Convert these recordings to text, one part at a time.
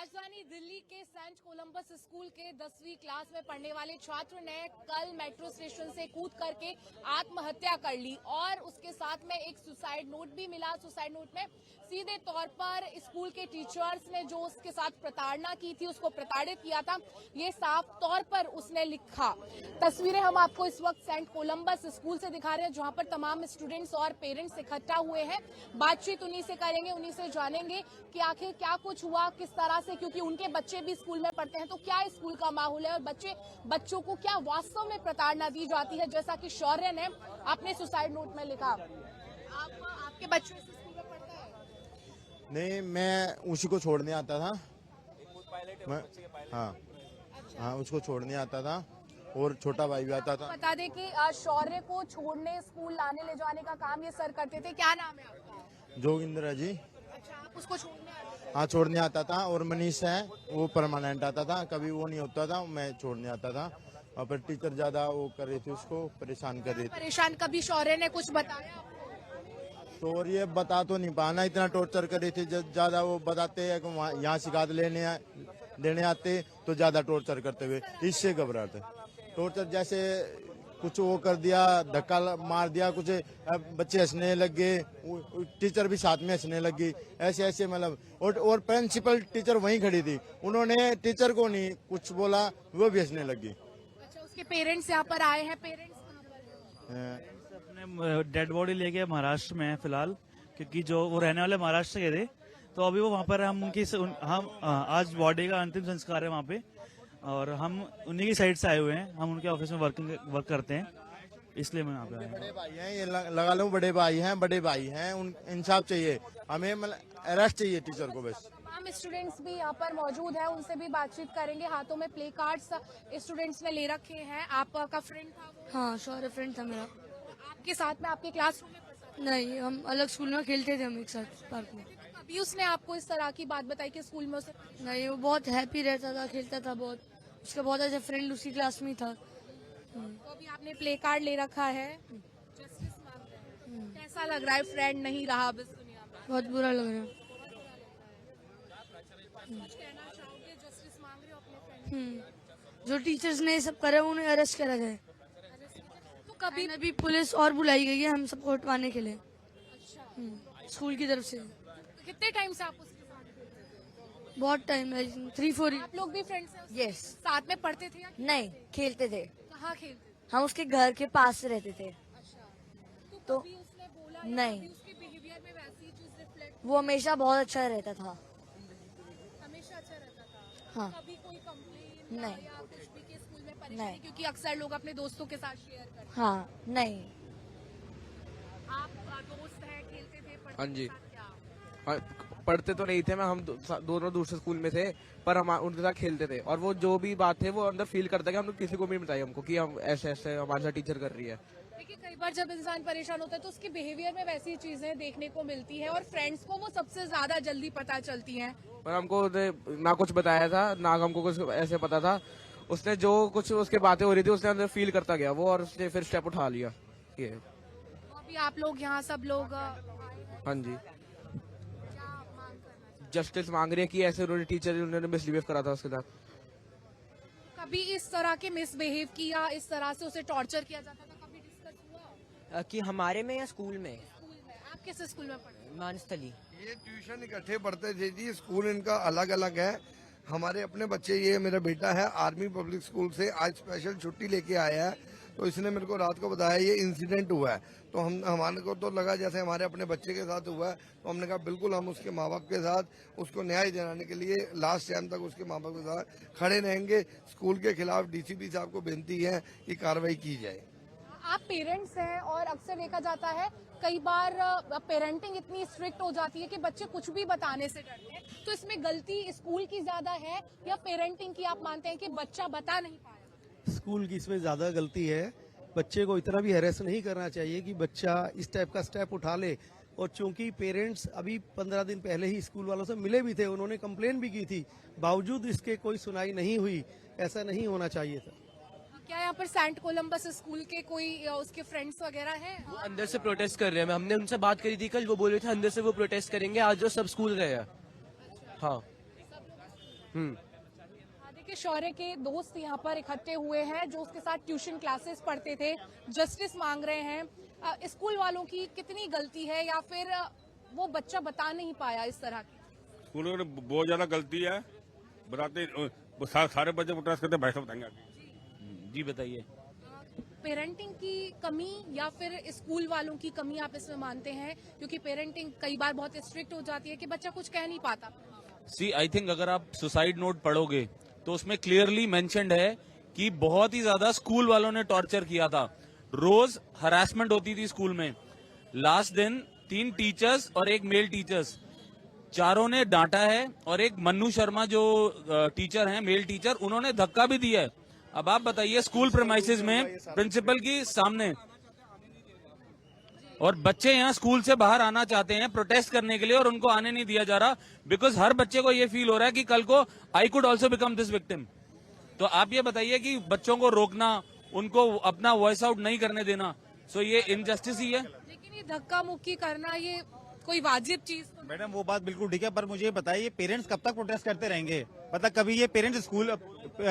राजधानी दिल्ली के Saint Columbus school के 10वीं क्लास में पढ़ने वाले छात्र ने कल मेट्रो स्टेशन से कूद करके आत्महत्या कर ली और उसके साथ में एक सुसाइड नोट भी मिला। सुसाइड नोट में सीधे तौर पर स्कूल के टीचर्स ने जो उसके साथ प्रताड़ना की थी, उसको प्रताड़ित किया था, ये साफ तौर पर उसने लिखा। तस्वीरें हम आपको इस वक्त सेंट कोलंबस स्कूल से दिखा रहे हैं, जहां पर तमाम स्टूडेंट्स और पेरेंट्स इकट्ठा हुए हैं। बातचीत उन्हीं से करेंगे, उन्हीं से जानेंगे कि आखिर क्या कुछ हुआ, किस तरह से, क्योंकि उनके बच्चे भी स्कूल में पढ़ते हैं, तो क्या स्कूल का माहौल है और बच्चों को क्या वास्तव में प्रताड़ना दी जाती है, जैसा कि शौर्य ने अपने सुसाइड नोट में लिखा। आपके बच्चे स्कूल में पढ़ते हैं? नहीं, मैं उसी को छोड़ने आता था। हाँ, उसको छोड़ने आता था और छोटा भाई भी आता था। बता दें कि शौर्य को छोड़ने, स्कूल लाने ले जाने का काम ये सर करते थे। क्या नाम है आपका? जोगिंद्र जी। अच्छा, आप उसको छोड़ने आते थे? हाँ, छोड़ने आता था। और मनीष है, वो परमानेंट आता था, कभी वो नहीं होता था, मैं छोड़ने आता था। और पर टीचर ज्यादा वो कर रही थी, उसको परेशान कर रही थी। परेशान कभी शौर्य ने कुछ बताया? तो और ये बता तो नहीं पाना, इतना टॉर्चर कर रही थी। ज्यादा वो बताते हैं कि यहाँ शिकायत देने आते तो ज्यादा टॉर्चर करते हुए, इससे घबराते। टॉर्चर जैसे कुछ वो कर दिया, धक्का मार दिया, कुछ बच्चे हंसने लग गए, टीचर भी साथ में हंसने लग गई, ऐसे मतलब। और प्रिंसिपल टीचर वहीं खड़ी थी, उन्होंने टीचर को नहीं कुछ बोला, वो भी हंसने लग गई। अच्छा, उसके पेरेंट्स यहाँ पर आए हैं? पेरेंट्स कहाँ पर हैं? अपने डेड बॉडी लेके महाराष्ट्र में है फिलहाल, क्योंकि जो वो रहने वाले महाराष्ट्र के थे, तो अभी वो वहाँ पर हम आज बॉडी का अंतिम संस्कार है वहाँ पे, और हम उन्हीं की साइड से आए हुए हैं। हम उनके ऑफिस में वर्क करते हैं, इसलिए मैं यहाँ पे आया हूँ। बड़े भाई हैं, ये लगा लूं, बड़े भाई हैं, इंसाफ चाहिए हमें, मतलब अरेस्ट चाहिए टीचर को बस। तमाम स्टूडेंट्स भी यहाँ पर मौजूद हैं, उनसे भी बातचीत करेंगे। हाथों में प्ले कार्ड्स स्टूडेंट्स ने ले रखे हैं। आपका फ्रेंड था वो? हाँ, शौर्य फ्रेंड था मेरा। आपके साथ में आपके क्लासरूम में पढ़ता था? नहीं, हम अलग स्कूल में खेलते थे, हम एक साथ पार्क में। कभी उसने आपको इस तरह की बात बताई कि स्कूल में उसे? नहीं, वो बहुत हैप्पी रहता था, खेलता था बहुत। उसका बहुत अच्छा फ्रेंड उसी क्लास में ही था। तो अभी आपने प्ले कार्ड ले रखा है, जस्टिस मांग रहे हैं। कैसा लग रहा है फ्रेंड नहीं रहा अब इस दुनिया में? बहुत बुरा लग रहा है। कुछ कहना चाहोगे? जस्टिस मांग रहे हो अपने फ्रेंड? जो टीचर्स ने ये सब करा उन्हें अरेस्ट करा जाए। तो कभी अभी पुलिस और बुलाई गई है हम सबको हटवाने के लिए, अच्छा, स्कूल की तरफ से। कितने टाइम से आप उसके साथ हैं? बहुत टाइम है, 3-4 आप लोग भी फ्रेंड्स हैं उसके? यस। साथ में पढ़ते थे या नहीं, खेलते थे। कहाँ खेलते थे? हम उसके घर के पास रहते थे। अच्छा, तो कभी उसने बोला या नहीं। कभी उसके बिहेवियर में वैसी चीज रिफ्लेक्ट? वो हमेशा बहुत अच्छा रहता था। हमेशा अच्छा रहता था? हाँ। कभी कोई कंप्लेन नहीं। या कुछ भी के स्कूल में परेशानी? नहीं। क्योंकि अक्सर लोग अपने दोस्तों के साथ शेयर करते हैं। हाँ, नहीं। आप दोस्त हैं, खेलते थे, पढ़ते हाँ जी। थे, साथ क्या? हाँ, पढ़ते तो नहीं थे, हम दोनों दूसरे स्कूल में थे, पर हम उनके साथ खेलते थे। और वो जो भी बात है वो अंदर फील करता है कि हम लोग किसी को भी बताइए हमको कि हम ऐसे ऐसे हमारे साथ टीचर कर रही है। देखिए, कई बार जब इंसान परेशान होता है तो उसके बिहेवियर में वैसी चीजें देखने को मिलती है और फ्रेंड्स को वो सबसे ज्यादा जल्दी पता चलती हैं। पर हमको ना कुछ बताया था, ना हमको कुछ ऐसे पता था। उसने जो कुछ उसके बातें हो रही थी उसने अंदर फील करता गया वो, और उसने फिर स्टेप उठा लिया। ये तो अभी आप लोग यहाँ सब लोग हाँ जी, क्या मांग करना जस्टिस मांग रही है कि ऐसे उन्होंने टीचर उन्होंने मिसबिहेव करा था उसके साथ। चाहते? कभी इस तरह के मिसबिहेव किया, इस तरह से उसे टॉर्चर किया जाता था, कभी डिस्कस हुआ कि हमारे में या स्कूल में? स्कूल में? आप किस स्कूल में पढ़ते हैं? मानस्थली। ये ट्यूशन इकट्ठे पढ़ते थे जी, स्कूल इनका अलग अलग है। हमारे अपने बच्चे, ये मेरा बेटा है आर्मी पब्लिक स्कूल से आज स्पेशल छुट्टी लेके आया है, तो इसने मेरे को रात को बताया ये इंसिडेंट हुआ है। तो हमारे को तो लगा जैसे हमारे अपने बच्चे के साथ हुआ है, तो हमने कहा बिल्कुल हम उसके माँ बाप के साथ उसको न्याय दिलाने के लिए लास्ट टाइम तक उसके माँ बाप के साथ खड़े रहेंगे। स्कूल के खिलाफ डीसीपी साहब को विनती है कि कार्रवाई की जाए। आप पेरेंट्स हैं और अक्सर देखा जाता है कई बार पेरेंटिंग इतनी स्ट्रिक्ट हो जाती है कि बच्चे कुछ भी बताने से डरते हैं, तो इसमें गलती स्कूल की ज्यादा है या पेरेंटिंग की? आप मानते हैं कि बच्चा बता नहीं पाया? स्कूल की इसमें ज्यादा गलती है। बच्चे को इतना भी हैरेस नहीं करना चाहिए कि बच्चा इस टाइप का स्टेप उठा ले। और चूंकि पेरेंट्स अभी 15 दिन पहले ही स्कूल वालों से मिले भी थे, उन्होंने कंप्लेन भी की थी, बावजूद इसके कोई सुनाई नहीं हुई। ऐसा नहीं होना चाहिए था। क्या यहाँ पर सेंट कोलंबस स्कूल के कोई उसके फ्रेंड्स वगैरह हैं? वो अंदर से प्रोटेस्ट कर रहे हैं। हमने उनसे बात करी थी कल, वो बोल रहे थे अंदर से वो प्रोटेस्ट करेंगे। आज जो सब स्कूल गए हैं। हाँ, देखिए शौर्य के दोस्त यहाँ पर इकट्ठे हुए हैं जो उसके साथ ट्यूशन क्लासेस पढ़ते थे, जस्टिस मांग रहे हैं। स्कूल वालों की कितनी गलती है या फिर वो बच्चा बता नहीं पाया इस तरह की? स्कूलों में बहुत ज्यादा गलती है, बताते सारे बच्चे प्रोटेस्ट करते भाई साहब बताएंगे। जी बताइए। पेरेंटिंग की कमी या फिर स्कूल वालों की कमी आप इसमें मानते हैं? क्योंकि पेरेंटिंग कई बार बहुत स्ट्रिक्ट हो जाती है कि बच्चा कुछ कह नहीं पाता। सी आई थिंक अगर आप सुसाइड नोट पढ़ोगे तो उसमें क्लियरली मेंशन्ड है कि बहुत ही ज्यादा स्कूल वालों ने टॉर्चर किया था। रोज हरासमेंट होती थी स्कूल में। लास्ट दिन 3 टीचर्स और एक मेल टीचर्स, चारों ने डांटा है और एक मन्नू शर्मा जो टीचर हैं, मेल टीचर, उन्होंने धक्का भी दिया है। अब आप बताइए स्कूल प्रेमाइसेस में प्रिंसिपल की सामने, और बच्चे यहाँ स्कूल से बाहर आना चाहते हैं प्रोटेस्ट करने के लिए और उनको आने नहीं दिया जा रहा बिकॉज हर बच्चे को ये फील हो रहा है कि कल को I could also become this victim. तो आप ये बताइए कि बच्चों को रोकना, उनको अपना वॉइस आउट नहीं करने देना, सो ये इनजस्टिस ही है। लेकिन ये धक्का मुक्की करना ये कोई वाजिब चीज तो मैडम वो बात बिल्कुल ठीक है, पर मुझे ये बताइए पेरेंट्स कब तक प्रोटेस्ट करते रहेंगे? पता कभी ये पेरेंट्स स्कूल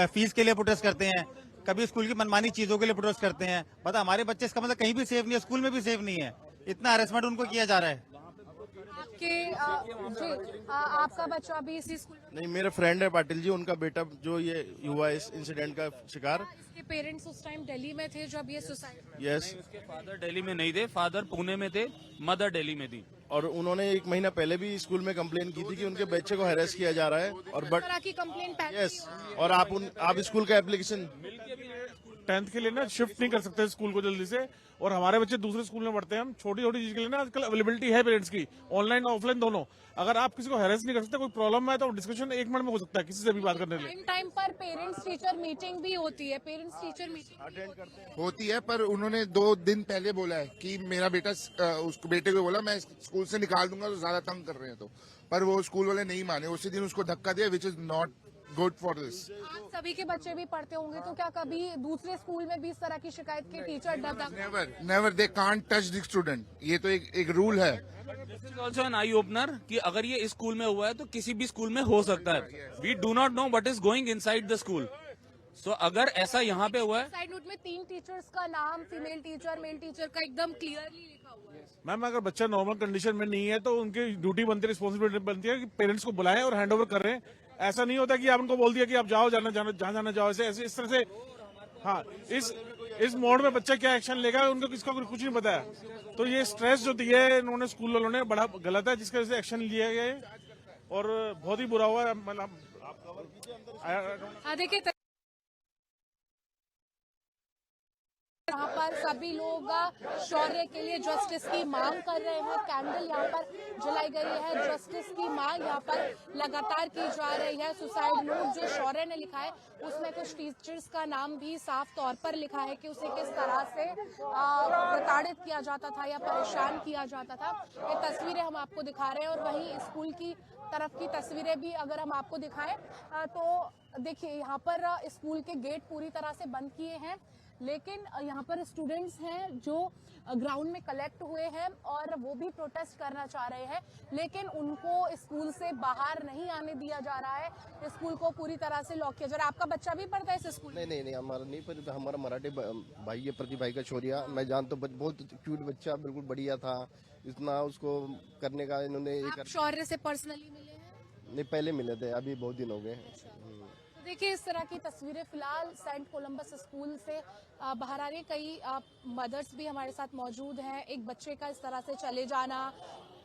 फीस के लिए प्रोटेस्ट करते हैं, कभी स्कूल की मनमानी चीजों के लिए प्रोटेस्ट करते हैं। पता हमारे बच्चे इसका मतलब कहीं भी सेफ नहीं है, स्कूल में भी सेफ नहीं है, इतना हरेसमेंट उनको किया जा रहा है। आपका बच्चा भी इसी स्कूल में? नहीं, मेरे फ्रेंड है पाटिल जी, उनका बेटा जो ये हुआ इस इंसिडेंट का शिकार। इसके पेरेंट्स उस टाइम दिल्ली में थे जब ये सुसाइड? यस। उसके फादर दिल्ली में नहीं थे, फादर पुणे में थे, मदर दिल्ली में थी। और उन्होंने 1 महीना पहले भी स्कूल में कंप्लेन की थी कि उनके बच्चे को हैरेस किया जा रहा है। और इस तरह की कंप्लेन पहले यस, और आप स्कूल का एप्लीकेशन 10th के लिए ना शिफ्ट नहीं कर सकते स्कूल को जल्दी से, और हमारे बच्चे दूसरे स्कूल में पढ़ते हैं। हम छोटी छोटी चीज के लिए ना आजकल अवेलेबिलिटी है पेरेंट्स की, ऑनलाइन ऑफलाइन दोनों। अगर आप किसी को हैरेस नहीं कर सकते, कोई प्रॉब्लम है तो डिस्कशन 1 मिनट में हो सकता है किसी से भी बात करने के लिए। टाइम पर पेरेंट्स टीचर मीटिंग भी होती है, पेरेंट्स टीचर मीटिंग होती है, पर उन्होंने 2 दिन पहले बोला है कि मेरा बेटा उसको बेटे को बोला मैं स्कूल से निकाल दूंगा तो ज्यादा तंग कर रहे हैं, तो पर वो स्कूल वाले नहीं माने, उसी दिन उसको धक्का दिया, which is not good for this. सभी के बच्चे भी पढ़ते होंगे तो क्या कभी दूसरे स्कूल में भी इस तरह की शिकायत के teacher never they can't touch the student, ये तो एक रूल है। ऑल्सो एन आई ओपनर कि अगर ये स्कूल में हुआ है तो किसी भी स्कूल में हो सकता है। We do not know what is going inside the school. So अगर ऐसा यहाँ पे हुआ है, साइड नोट में 3 टीचर्स का नाम, फीमेल टीचर, मेल टीचर का एकदम क्लियरली लिखा हुआ है। मैम अगर बच्चा नॉर्मल कंडीशन में नहीं है तो उनकी ड्यूटी बनती है, रिस्पॉन्सिबिलिटी बनती है कि पेरेंट्स को बुलाएं और हैंड ओवर करें। ऐसा नहीं होता कि आप उनको बोल दिया कि आप जाओ, जहाँ जाना जाओ, ऐसे इस तरह से। हाँ, इस मोड में बच्चा क्या एक्शन लेगा उनको किसका कुछ नहीं पता है। तो ये स्ट्रेस जो दिया है इन्होंने स्कूल वालों ने बड़ा गलत है, जिसकी वजह से एक्शन लिया गया है और बहुत ही बुरा हुआ है। मतलब देखिए यहाँ पर सभी लोग शौर्य के लिए जस्टिस की मांग कर रहे हैं। कैंडल यहाँ पर जलाई गई है, जस्टिस की मांग यहाँ पर लगातार की जा रही है। सुसाइड नोट जो शौर्य ने लिखा है उसमें कुछ टीचर्स का नाम भी साफ तौर पर लिखा है कि उसे किस तरह से प्रताड़ित किया जाता था या परेशान किया जाता था। ये तस्वीरें हम आपको दिखा रहे हैं और वहीं स्कूल की तरफ की तस्वीरें भी अगर हम आपको दिखाएं तो देखिए यहाँ पर स्कूल के गेट पूरी तरह से बंद किए हैं, लेकिन यहाँ पर स्टूडेंट्स हैं जो ग्राउंड में कलेक्ट हुए हैं और वो भी प्रोटेस्ट करना चाह रहे हैं, लेकिन उनको स्कूल से बाहर नहीं आने दिया जा रहा है। स्कूल को पूरी तरह से लॉक किया जा रहा है। आपका बच्चा भी पढ़ता है इस स्कूल में? नहीं, हमारा नहीं, पर हमारा मराठी भाई है, प्रदीप भाई का छोरिया, मैं जानता हूँ, बहुत क्यूट बच्चा, बिल्कुल बढ़िया था। इतना उसको करने का इन्होंने शौर्य से पर्सनली मिले हैं? नहीं, पहले मिले थे, अभी बहुत दिन हो गए। देखिए इस तरह की तस्वीरें फिलहाल सेंट कोलंबस स्कूल से बाहर आ रही है। कई मदर्स भी हमारे साथ मौजूद हैं। एक बच्चे का इस तरह से चले जाना,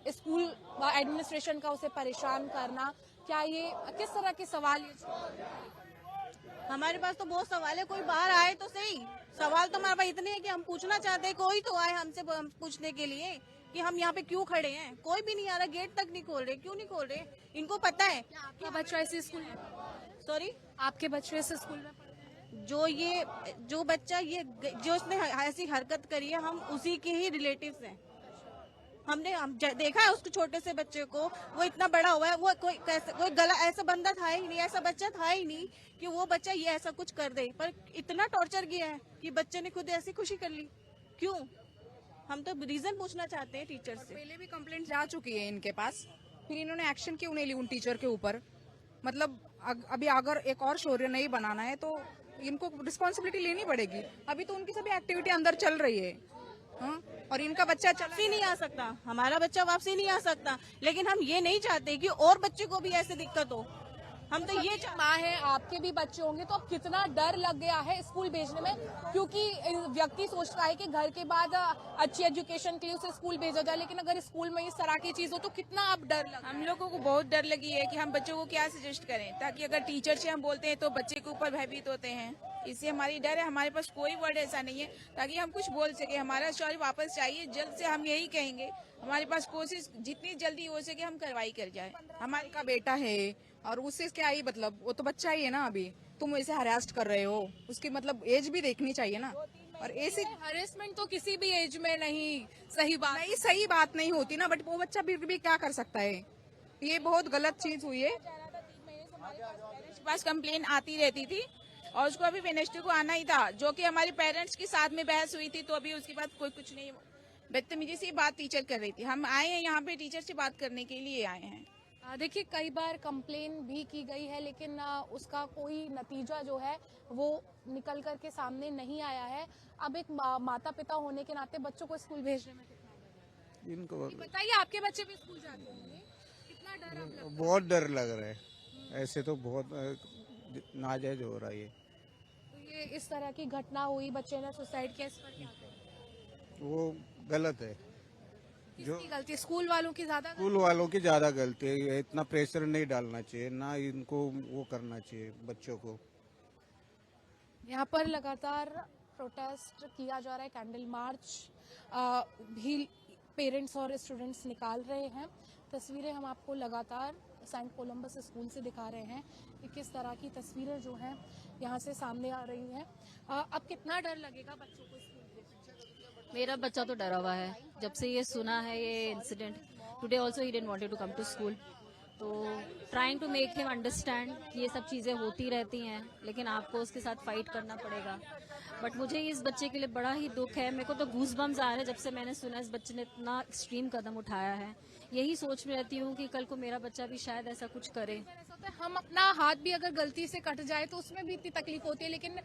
स्कूल एडमिनिस्ट्रेशन का उसे परेशान करना, क्या ये किस तरह के सवाल? हमारे पास तो बहुत सवाल है, कोई बाहर आए तो सही। सवाल तो हमारे पास इतने हैं कि हम पूछना चाहते हैं, कोई तो आए हमसे पूछने के लिए कि हम यहाँ पे क्यों खड़े हैं। कोई भी नहीं आ रहा, गेट तक नहीं खोल रहे। क्यों नहीं खोल रहे? इनको पता है। आपका बच्चा इसी स्कूल में? सॉरी, आपके बच्चे इस स्कूल में? जो बच्चा जो उसने ऐसी हरकत करी है, हम उसी के ही रिलेटिव्स हैं। हमने देखा है उसको, छोटे से बच्चे को, वो इतना बड़ा हुआ है, वो कोई गला ऐसा बंदा था ही नहीं, ऐसा बच्चा था ही नहीं कि वो बच्चा ये ऐसा कुछ कर दे। पर इतना टॉर्चर किया है कि बच्चे ने खुद ऐसी खुशी कर ली। क्यों? हम तो रीजन पूछना चाहते हैं टीचर से। पहले भी कंप्लेंट जा चुकी है इनके पास, फिर इन्होंने एक्शन क्यों नहीं ली उन टीचर के ऊपर? मतलब अभी अगर एक और शौर्य नहीं बनाना है तो इनको रिस्पॉन्सिबिलिटी लेनी पड़ेगी। अभी तो उनकी सभी एक्टिविटी अंदर चल रही है, हाँ? और इनका बच्चा वापसी नहीं आ सकता, हमारा बच्चा वापसी नहीं आ सकता, लेकिन हम ये नहीं चाहते कि और बच्चे को भी ऐसे दिक्कत हो। हम तो ये माँ है, आपके भी बच्चे होंगे, तो अब कितना डर लग गया है स्कूल भेजने में, क्योंकि व्यक्ति सोचता है कि घर के बाद अच्छी एजुकेशन के लिए उसे स्कूल भेजा जाए, लेकिन अगर स्कूल में इस तरह की चीज हो तो कितना अब डर लग। हम लोगों को बहुत डर लगी है कि हम बच्चों को क्या सजेस्ट करें, ताकि अगर टीचर से हम बोलते हैं तो बच्चे के ऊपर भयभीत होते हैं। इससे हमारी डर है, हमारे पास कोई वर्ड ऐसा नहीं है ताकि हम कुछ बोल सके। हमारा शौर्य वापस चाहिए, जल्द से हम यही कहेंगे। हमारे पास कोशिश जितनी जल्दी हो सके हम कार्रवाई कर जाए। हमारे का बेटा है और उससे क्या ही मतलब, वो तो बच्चा ही है ना, अभी तुम ऐसे हरास्ट कर रहे हो, उसकी मतलब एज भी देखनी चाहिए ना। और ऐसी हरेसमेंट तो किसी भी एज में नहीं सही बात नहीं होती ना, बट वो बच्चा भी क्या कर सकता है, ये बहुत गलत चीज हुई है। पास कंप्लेन आती रहती थी और उसको अभी वेडनेसडे को आना ही था, जो कि हमारे पेरेंट्स के साथ में बहस हुई थी, तो अभी उसके बाद कोई कुछ नहीं, बदतमीजी से बात टीचर कर रही थी। हम आए हैं यहाँ पे टीचर से बात करने के लिए आए हैं। देखिए, कई बार कंप्लेन भी की गई है, लेकिन उसका कोई नतीजा जो है वो निकल कर के सामने नहीं आया है। अब एक माता पिता होने के नाते बच्चों को स्कूल भेजने में कितना इनको बताइए, आपके बच्चे भी स्कूल जाते होंगे, कितना डर अब लगता है? बहुत डर लग रहा है, ऐसे तो बहुत नाजायज हो रहा है। तो ये इस तरह की घटना हुई, बच्चे ने सुसाइड किया, इस पर क्या कहें? वो गलत है, किसकी गलती? स्कूल वालों की ज्यादा स्कूल वालों की ज्यादा गलती है। इतना प्रेशर नहीं डालना चाहिए, ना इनको वो करना चाहिए बच्चों को। यहाँ पर लगातार प्रोटेस्ट किया जा रहा है, कैंडल मार्च भी पेरेंट्स और स्टूडेंट्स निकाल रहे हैं। तस्वीरें हम आपको लगातार सेंट कोलंबस स्कूल से दिखा रहे हैं कि किस तरह की तस्वीरें जो हैं यहाँ से सामने आ रही हैं। अब कितना डर लगेगा बच्चों को स्कूल भेजने? मेरा बच्चा तो डरा हुआ है जब से ये सुना है ये incident. Today also he didn't wanted to come to school, तो trying to make him understand कि ये सब चीज़ें होती रहती हैं, लेकिन आपको उसके साथ फाइट करना पड़ेगा। बट मुझे इस बच्चे के लिए बड़ा ही दुख है। मेरे को तो गूज बम्स आ रहे हैं जब से मैंने सुना इस बच्चे ने इतना एक्सट्रीम कदम उठाया है। यही सोच में रहती हूँ कि कल को मेरा बच्चा भी शायद ऐसा कुछ करे। हम अपना हाथ भी अगर गलती से कट जाए तो उसमें भी इतनी तकलीफ होती है, लेकिन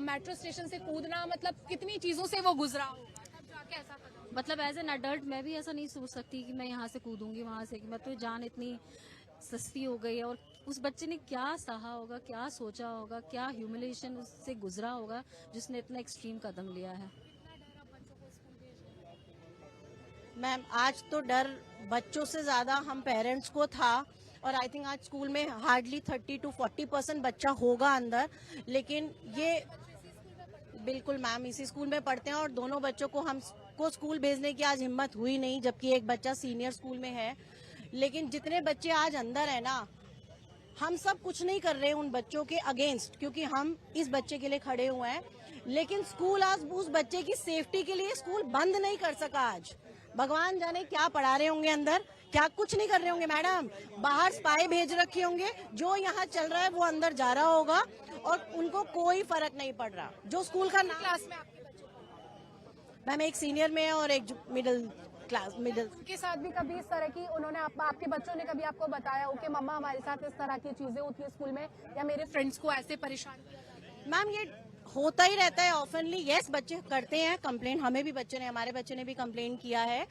मेट्रो स्टेशन से कूदना, मतलब कितनी चीजों से वो गुजरा हो, जाके ऐसा कदम। मतलब एज एन अडल्ट मैं भी ऐसा नहीं सोच सकती कि मैं यहाँ से कूदूंगी वहां से, कि मैं तो जान इतनी सस्ती हो गई है। और उस बच्चे ने क्या सहा होगा, क्या सोचा होगा, क्या ह्यूमिलेशन उससे गुजरा होगा जिसने इतना एक्सट्रीम कदम लिया है। मैम, आज तो डर बच्चों से ज्यादा हम पेरेंट्स को था, और आई थिंक आज स्कूल में हार्डली 30 to 40% बच्चा होगा अंदर। लेकिन ये बिल्कुल मैम इसी स्कूल में पढ़ते हैं और दोनों बच्चों को हमको स्कूल भेजने की आज हिम्मत हुई नहीं, जबकि एक बच्चा सीनियर स्कूल में है। लेकिन जितने बच्चे आज अंदर है ना, हम सब कुछ नहीं कर रहे उन बच्चों के अगेंस्ट, क्योंकि हम इस बच्चे के लिए खड़े हुए हैं। लेकिन स्कूल आज उस बच्चे की सेफ्टी के लिए स्कूल बंद नहीं कर सका। आज भगवान जाने क्या पढ़ा रहे होंगे अंदर, क्या कुछ नहीं कर रहे होंगे मैडम। बाहर स्पाई भेज रखे होंगे, जो यहाँ चल रहा है वो अंदर जा रहा होगा और उनको कोई फर्क नहीं पड़ रहा। जो स्कूल का क्लास में आपके बच्चे? मैम एक सीनियर में है और एक मिडिल क्लास के साथ भी कभी इस तरह की उन्होंने आपके बच्चों ने कभी आपको बताया हो कि मम्मा हमारे साथ इस तरह की चीजें होती है स्कूल में, या मेरे फ्रेंड्स को ऐसे परेशान किया? मैम ये होता ही रहता है ऑफनली। यस, बच्चे करते हैं कंप्लेन, हमें भी हमारे बच्चे ने भी कंप्लेन किया है।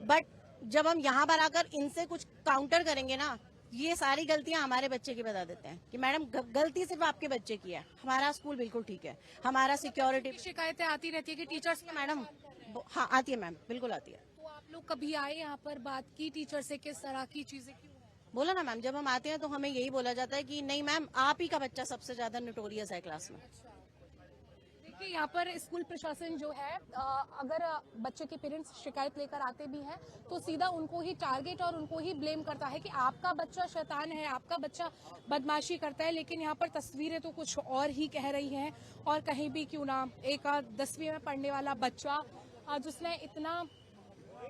बट जब हम यहाँ पर आकर इनसे कुछ काउंटर करेंगे ना, ये सारी गलतियां हमारे बच्चे की बता देते हैं कि मैडम गलती सिर्फ आपके बच्चे की है, हमारा स्कूल बिल्कुल ठीक है, हमारा सिक्योरिटी। शिकायतें आती रहती है कि टीचर्स मैडम? हाँ आती है मैम, बिल्कुल आती है। तो आप लोग कभी आए यहाँ पर, बात की टीचर से, किस तरह की चीजें क्यों? बोला ना मैम, जब हम आते हैं तो हमें यही बोला जाता है कि नहीं मैम, आप ही का बच्चा सबसे ज्यादा नोटोरियस है क्लास में। देखिए, यहाँ पर स्कूल प्रशासन जो है, अगर बच्चे के पेरेंट्स शिकायत लेकर आते भी हैं तो सीधा उनको ही टारगेट और उनको ही ब्लेम करता है कि आपका बच्चा शैतान है, आपका बच्चा बदमाशी करता है। लेकिन यहाँ पर तस्वीरें तो कुछ और ही कह रही हैं। और कहीं भी क्यों ना, एक 10वीं में पढ़ने वाला बच्चा जिसने इतना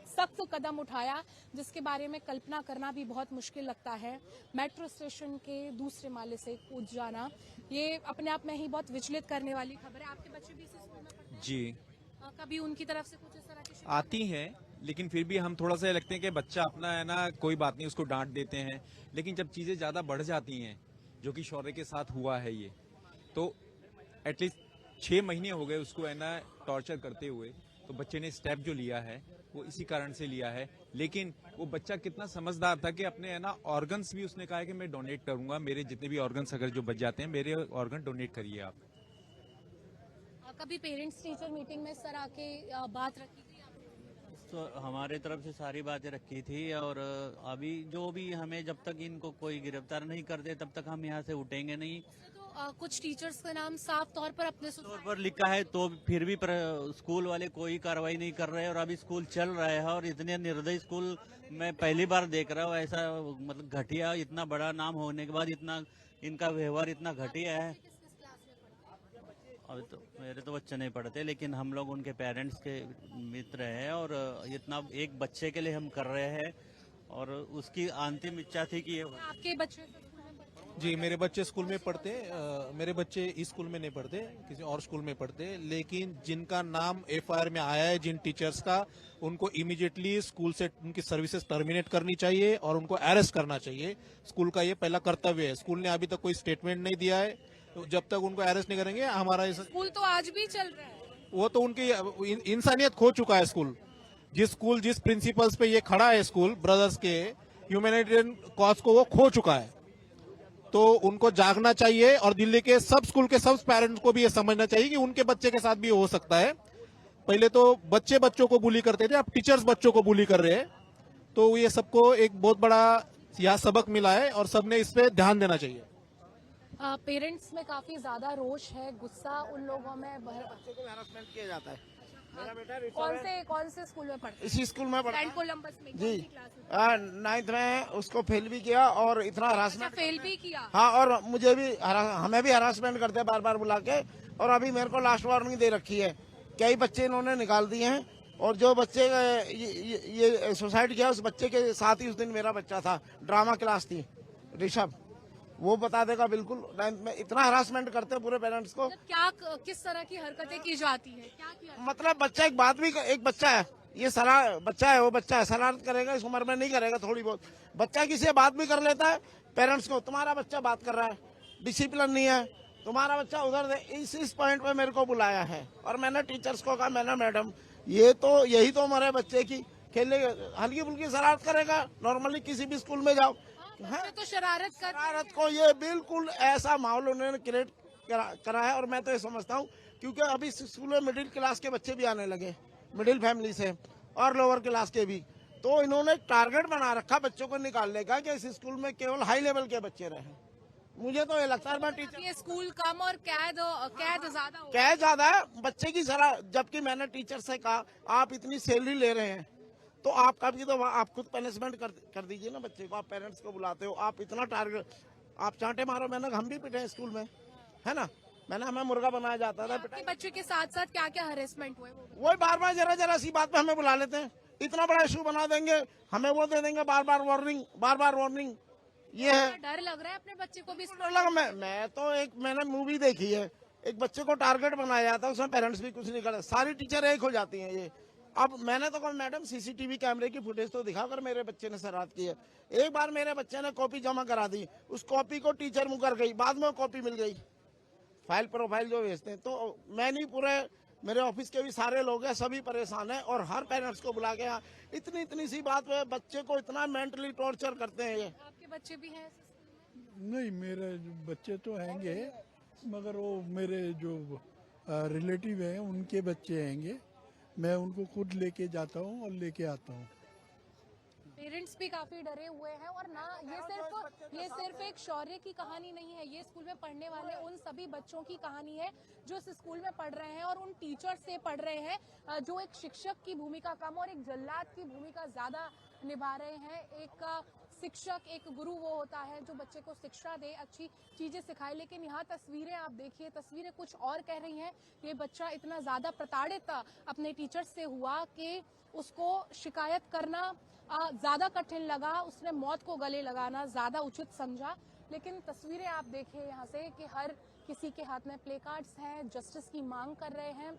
सख्त कदम उठाया, जिसके बारे में कल्पना करना भी बहुत मुश्किल लगता है। मेट्रो स्टेशन के दूसरे माले से कूद जाना, ये अपने आप में ही बहुत विचलित करने वाली खबर है। आपके बच्चे भी इसी स्कूल में पढ़ते हैं? जी। कभी उनकी तरफ से कुछ इस तरह की आती है, लेकिन फिर भी हम थोड़ा सा लगते हैं कि बच्चा अपना है ना, कोई बात नहीं, उसको डांट देते हैं। लेकिन जब चीजें ज्यादा बढ़ जाती हैं, जो कि शौर्य के साथ हुआ है ये, तो एटलीस्ट 6 महीने हो गए उसको है ना टॉर्चर करते हुए। तो बच्चे ने स्टेप जो लिया है वो इसी कारण से लिया है। लेकिन वो बच्चा कितना समझदार था कि अपने है ना ऑर्गन्स भी उसने कहा है कि मैं डोनेट करूंगा, मेरे जितने भी ऑर्गन्स अगर जो बच जाते हैं मेरे ऑर्गन डोनेट करिए आप। कभी पेरेंट्स टीचर मीटिंग में सर आके बात रखी थी? तो हमारे तरफ से सारी बातें रखी थी, और अभी जो भी हमें, जब तक इनको कोई गिरफ्तार नहीं कर दे तब तक हम यहाँ से उठेंगे नहीं। तो कुछ टीचर्स का नाम साफ तौर पर अपने तौर पर लिखा है तो फिर भी स्कूल वाले कोई कार्रवाई नहीं कर रहे हैं, और अभी स्कूल चल रहा है। और इतने निर्दयी स्कूल मैं पहली बार देख रहा हूँ ऐसा, मतलब घटिया, इतना बड़ा नाम होने के बाद इतना इनका व्यवहार इतना घटिया है। अभी तो मेरे तो बच्चे नहीं पढ़ते, लेकिन हम लोग उनके पेरेंट्स के मित्र हैं, और इतना एक बच्चे के लिए हम कर रहे हैं, और उसकी अंतिम इच्छा थी कि आपके बच्चे जी, मेरे बच्चे स्कूल में पढ़ते, मेरे बच्चे इस स्कूल में नहीं पढ़ते, किसी और स्कूल में पढ़ते। लेकिन जिनका नाम एफआईआर में आया है, जिन टीचर्स का, उनको इमीडिएटली स्कूल से उनकी सर्विसेज टर्मिनेट करनी चाहिए और उनको अरेस्ट करना चाहिए। स्कूल का ये पहला कर्तव्य है। स्कूल ने अभी तक कोई स्टेटमेंट नहीं दिया है, तो जब तक उनको अरेस्ट नहीं करेंगे हमारा स्कूल तो आज भी चल रहा है। वो तो उनकी इंसानियत खो चुका है स्कूल। जिस प्रिंसिपल्स पे ये खड़ा है स्कूल, ब्रदर्स के ह्यूमैनिटेरियन कॉज को वो खो चुका है। तो उनको जागना चाहिए, और दिल्ली के सब स्कूल के सब पेरेंट्स को भी ये समझना चाहिए कि उनके बच्चे के साथ भी हो सकता है। पहले तो बच्चे बच्चों को बुली करते थे, अब टीचर्स बच्चों को बुली कर रहे हैं। तो ये सबको एक बहुत बड़ा यहाँ सबक मिला है, और सबने इस पे ध्यान देना चाहिए। पेरेंट्स में काफी ज्यादा रोष है, गुस्सा उन लोगों में। बच्चे को हैरेसमेंट किया जाता है। मेरा बेटा कौन से स्कूल में पढ़ता है? इसी स्कूल में पढ़ता है, सेंट कोलंबस में। जी, 9th में उसको फेल भी किया, और इतना हरासमेंट फेल भी किया। हाँ, और मुझे भी हमें भी हरासमेंट करते हैं बार बार बुला के। और अभी मेरे को लास्ट वार्निंग दे रखी है, कई बच्चे इन्होंने निकाल दिए हैं। और जो बच्चे ये सुसाइड किया, उस बच्चे के साथ ही उस दिन मेरा बच्चा था, ड्रामा क्लास थी, ऋषभ, वो बता देगा। बिल्कुल 9th में इतना हरासमेंट करते हैं पूरे पेरेंट्स को। क्या किस तरह की हरकतें की जाती है? क्या किया? मतलब बच्चा एक बच्चा है, ये बच्चा है, वो बच्चा है, शरारत करेगा, इस उम्र में नहीं करेगा, थोड़ी बहुत। बच्चा किसी से बात भी कर लेता है, पेरेंट्स को, तुम्हारा बच्चा बात कर रहा है, डिसिप्लिन नहीं है, तुम्हारा बच्चा उधर। इस पॉइंट पे मेरे को बुलाया है, और मैंने टीचर्स को कहा, मैंने मैडम यही तो हमारे बच्चे की खेलने, हल्की फुल्की शरारत करेगा, नॉर्मली किसी भी स्कूल में जाओ। तो शरारत को ये बिल्कुल ऐसा माहौल उन्होंने क्रिएट करा है। और मैं तो ये समझता हूँ, क्योंकि अभी स्कूल में मिडिल क्लास के बच्चे भी आने लगे, मिडिल फैमिली से, और लोअर क्लास के भी। तो इन्होंने टारगेट बना रखा बच्चों को निकालने का, कि इस स्कूल में केवल हाई लेवल के बच्चे रहे। मुझे तो ये लगता है, मैं टीचर, ये स्कूल कम और कैद ज्यादा, कैद ज्यादा है, बच्चे की जबकि मैंने टीचर से कहा, आप इतनी सैलरी ले रहे हैं तो आपका भी तो आप खुद पनिशमेंट कर दीजिए ना बच्चे को। आप पेरेंट्स को बुलाते हो, आप इतना टारगेट, आप चांटे मारो। मैंने हम भी पिटे स्कूल में, है ना, हमें मुर्गा बनाया जाता था। बच्चे के साथ साथ क्या क्या हरेसमेंट हुए? वही बार बार जरा सी बात पे हमें बुला लेते हैं, इतना बड़ा इशू बना देंगे, हमें वो दे देंगे, बार बार वार्निंग। ये है, डर लग रहा है अपने बच्चे को भी? मैं तो मैंने मूवी देखी है, एक बच्चे को टारगेट बनाया जाता है, उसमें पेरेंट्स भी कुछ नहीं करते, सारी टीचर एक हो जाती हैं। ये अब मैंने तो कहा, मैडम सीसीटीवी कैमरे की फुटेज तो दिखा कर मेरे बच्चे ने शरारत की है। एक बार मेरे बच्चे ने कॉपी जमा करा दी, उस कॉपी को टीचर मुकर गई, बाद में कॉपी मिल गई, फाइल प्रोफाइल जो भेजते हैं। तो मैं नहीं, पूरे मेरे ऑफिस के भी सारे लोग हैं, सभी परेशान हैं, और हर पेरेंट्स को बुला के यहाँ इतनी सी बात पे बच्चे को इतना मेंटली टॉर्चर करते हैं। ये आपके बच्चे भी हैं? नहीं, मेरे बच्चे तो हैंगे, मगर वो मेरे जो रिलेटिव हैं उनके बच्चे हैंगे। मैं उनको खुद लेके जाता हूँ और लेके आता हूँ। पेरेंट्स भी काफी डरे हुए हैं। और ना, ये सिर्फ एक शौर्य की कहानी नहीं है, ये स्कूल में पढ़ने वाले उन सभी बच्चों की कहानी है जो इस स्कूल में पढ़ रहे हैं, और उन टीचर से पढ़ रहे हैं जो एक शिक्षक की भूमिका कम और एक जल्लाद की भूमिका ज्यादा निभा रहे हैं। एक शिक्षक, एक गुरु वो होता है जो बच्चे को शिक्षा दे, अच्छी चीजें सिखाए। लेकिन यहाँ तस्वीरें आप देखिए, तस्वीरें कुछ और कह रही हैं। ये बच्चा इतना ज्यादा प्रताड़ित अपने टीचर से हुआ कि उसको शिकायत करना ज्यादा कठिन लगा, उसने मौत को गले लगाना ज्यादा उचित समझा। लेकिन तस्वीरें आप देखिए यहाँ से कि हर किसी के हाथ में प्ले कार्ड्स हैं, जस्टिस की मांग कर रहे हैं।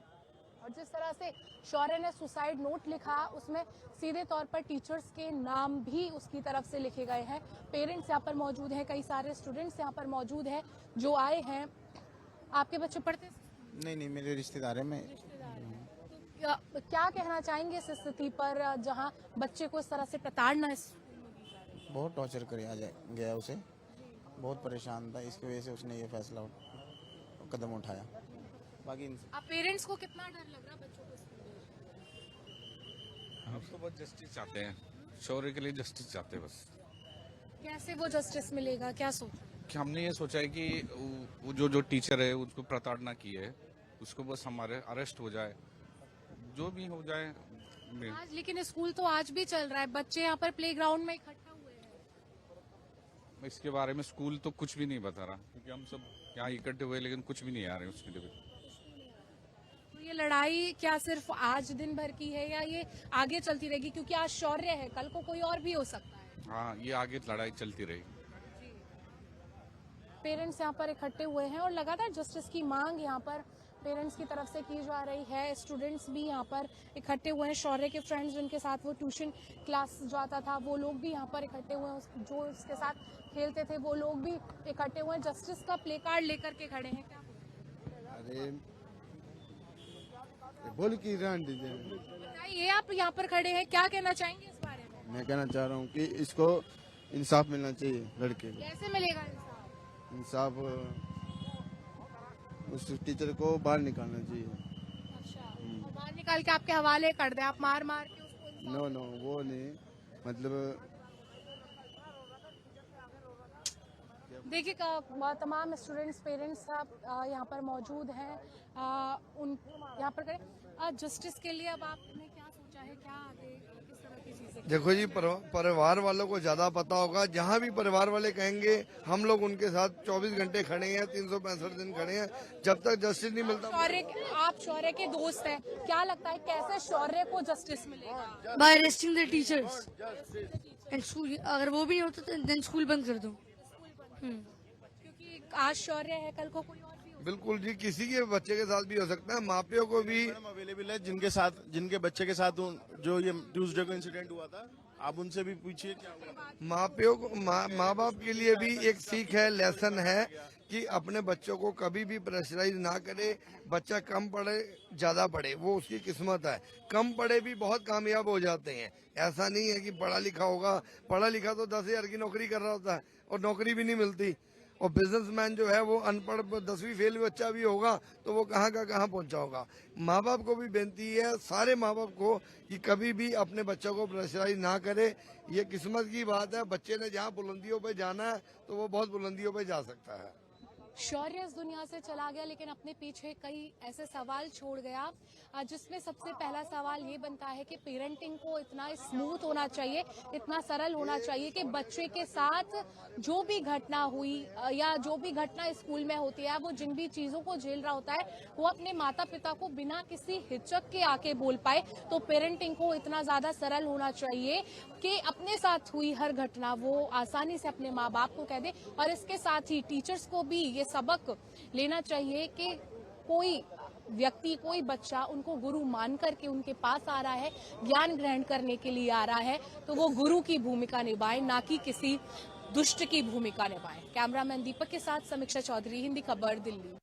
और जिस तरह से शौर्य ने सुसाइड नोट लिखा, उसमें सीधे तौर पर टीचर्स के नाम भी उसकी तरफ से लिखे गए हैं। पेरेंट्स यहाँ पर मौजूद हैं, कई सारे स्टूडेंट्स यहाँ पर मौजूद हैं जो आए हैं। आपके बच्चे पढ़ते? नहीं, मेरे रिश्तेदार है। मैं क्या कहना चाहेंगे इस स्थिति पर जहाँ बच्चे को इस तरह से प्रताड़ना? बहुत टॉर्चर गया उसे, बहुत परेशान था, इसकी वजह से उसने ये फैसला कदम उठाया। बाकी आप पेरेंट्स को कितना डर लग रहा बच्चों को? हम तो बस जस्टिस चाहते हैं, शौर्य के लिए जस्टिस चाहते हैं बस। कैसे वो जस्टिस मिलेगा, क्या सोचा? कि हमने ये सोचा है कि वो जो टीचर है उसको प्रताड़ना की है, उसको बस हमारे अरेस्ट हो जाए, जो भी हो जाए। आज लेकिन स्कूल तो आज भी चल रहा है, बच्चे यहाँ पर प्लेग्राउंड में इकट्ठा हुए हैं। इसके बारे में स्कूल तो कुछ भी नहीं बता रहा, क्योंकि हम सब यहाँ इकट्ठे हुए लेकिन कुछ भी नहीं आ रहे उसके लिए। तो ये लड़ाई क्या सिर्फ आज दिन भर की है या ये आगे चलती रहेगी? क्योंकि आज शौर्य है, कल को कोई और भी हो सकता है। हाँ, ये आगे लड़ाई चलती रहेगी। पेरेंट्स यहाँ पर इकट्ठे हुए हैं और लगातार जस्टिस की मांग यहाँ पर पेरेंट्स की तरफ से की जा रही है। स्टूडेंट्स भी यहाँ पर इकट्ठे हुए हैं। शौर्य के फ्रेंड्स जिनके साथ वो ट्यूशन क्लास जाता था, वो लोग भी यहाँ पर इकट्ठे हुए हैं। जो उसके साथ खेलते थे वो लोग भी इकट्ठे हुए हैं। जस्टिस का प्ले कार्ड लेकर के खड़े हैं। क्या अरे बोल की बताइए, आप यहाँ पर खड़े हैं, क्या कहना चाहेंगे इस बारे में? मैं कहना चाह रहा हूँ कि इसको इंसाफ मिलना चाहिए लड़के को। कैसे मिलेगा इंसाफ? उस टीचर को बाहर निकालना चाहिए। अच्छा, और बाहर निकाल के आपके हवाले कर दे, आप मार के उसको? नो वो नहीं, मतलब देखिए तमाम स्टूडेंट्स पेरेंट्स यहाँ पर मौजूद हैं। उन यहाँ पर करें जस्टिस के लिए। अब आपने क्या सोचा है, क्या आगे किस तरह की चीजें? देखो जी, परिवार वालों को ज्यादा पता होगा। जहाँ भी परिवार वाले कहेंगे हम लोग उनके साथ 24 घंटे खड़े हैं, 365 दिन खड़े हैं, जब तक जस्टिस नहीं मिलता। आप शौर्य के दोस्त हैं, क्या लगता है कैसे शौर्य को जस्टिस मिलेगा? By arresting the teachers and school. अगर वो भी नहीं होता तो देन स्कूल बंद कर दो। क्योंकि आज शौर्य है, कल को कोई और भी हो। बिल्कुल जी, किसी के बच्चे के साथ भी हो सकता है। मापियों को भी अवेलेबल है जिनके बच्चे के साथ जो ये ट्यूसडे को इंसिडेंट हुआ था, आप उनसे भी पूछिए क्या हुआ। मापियों को माँ बाप के लिए भी एक सीख है, लेसन है कि अपने बच्चों को कभी भी प्रेशराइज ना करे। बच्चा कम पढ़े ज्यादा पढ़े वो उसकी किस्मत है। कम पढ़े भी बहुत कामयाब हो जाते हैं। ऐसा नहीं है कि पढ़ा लिखा होगा, पढ़ा लिखा तो 10,000 की नौकरी कर रहा होता है और नौकरी भी नहीं मिलती। और बिजनेसमैन जो है वो अनपढ़ 10वीं फेल बच्चा भी होगा तो वो कहाँ का कहाँ पहुंचा होगा। माँ बाप को भी बेनती है, सारे माँ बाप को, कि कभी भी अपने बच्चों को प्रेशराइज ना करे। ये किस्मत की बात है। बच्चे ने जहाँ बुलंदियों पे जाना है तो वो बहुत बुलंदियों पे जा सकता है। शौर्य इस दुनिया से चला गया लेकिन अपने पीछे कई ऐसे सवाल छोड़ गया, जिसमें सबसे पहला सवाल ये बनता है कि पेरेंटिंग को इतना स्मूथ होना चाहिए, इतना सरल होना चाहिए कि बच्चे के साथ जो भी घटना हुई या जो भी घटना स्कूल में होती है, वो जिन भी चीजों को झेल रहा होता है, वो अपने माता पिता को बिना किसी हिचक के आके बोल पाए। तो पेरेंटिंग को इतना ज्यादा सरल होना चाहिए कि अपने साथ हुई हर घटना वो आसानी से अपने माँ बाप को कह दे। और इसके साथ ही टीचर्स को भी ये सबक लेना चाहिए कि कोई व्यक्ति, कोई बच्चा उनको गुरु मान करके उनके पास आ रहा है, ज्ञान ग्रहण करने के लिए आ रहा है, तो वो गुरु की भूमिका निभाए, ना कि किसी दुष्ट की भूमिका निभाए। कैमरामैन दीपक के साथ समीक्षा चौधरी, हिंदी खबर, दिल्ली।